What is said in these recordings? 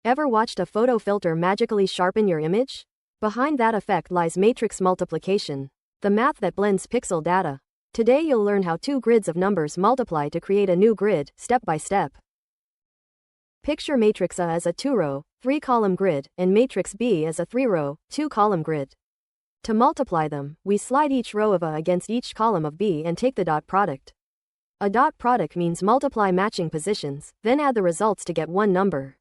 Ever watched a photo filter magically sharpen your image? Behind that effect lies matrix multiplication, the math that blends pixel data. Today you'll learn how two grids of numbers multiply to create a new grid, step by step. Picture matrix A as a 2-row, 3-column grid, and matrix B as a 3-row, 2-column grid. To multiply them, we slide each row of A against each column of B and take the dot product. A dot product means multiply matching positions, then add the results to get one number.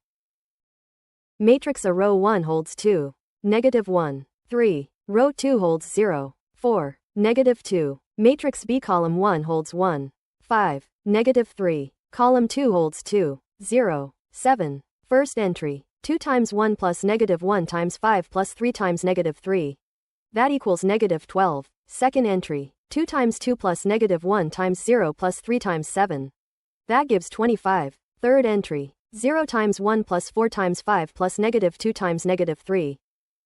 Matrix A row 1 holds 2, -1, 3. Row 2 holds 0, 4, -2. Matrix B column 1 holds 1, 5, -3. Column 2 holds 2, 0, 7. First entry, 2 times 1 plus -1 times 5 plus 3 times -3. That equals -12. Second entry, 2 times 2 plus -1 times 0 plus 3 times 7. That gives 25. Third entry, 0 times 1 plus 4 times 5 plus -2 times -3.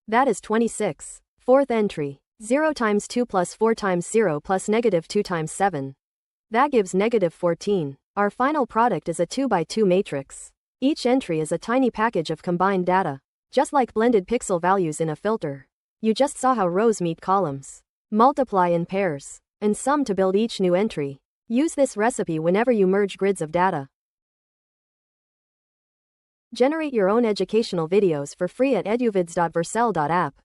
That is 26. Fourth entry, 0 times 2 plus 4 times 0 plus -2 times 7. That gives -14. Our final product is a 2 by 2 matrix. Each entry is a tiny package of combined data, just like blended pixel values in a filter. You just saw how rows meet columns, multiply in pairs, and sum to build each new entry. Use this recipe whenever you merge grids of data. Generate your own educational videos for free at eduvids.vercel.app.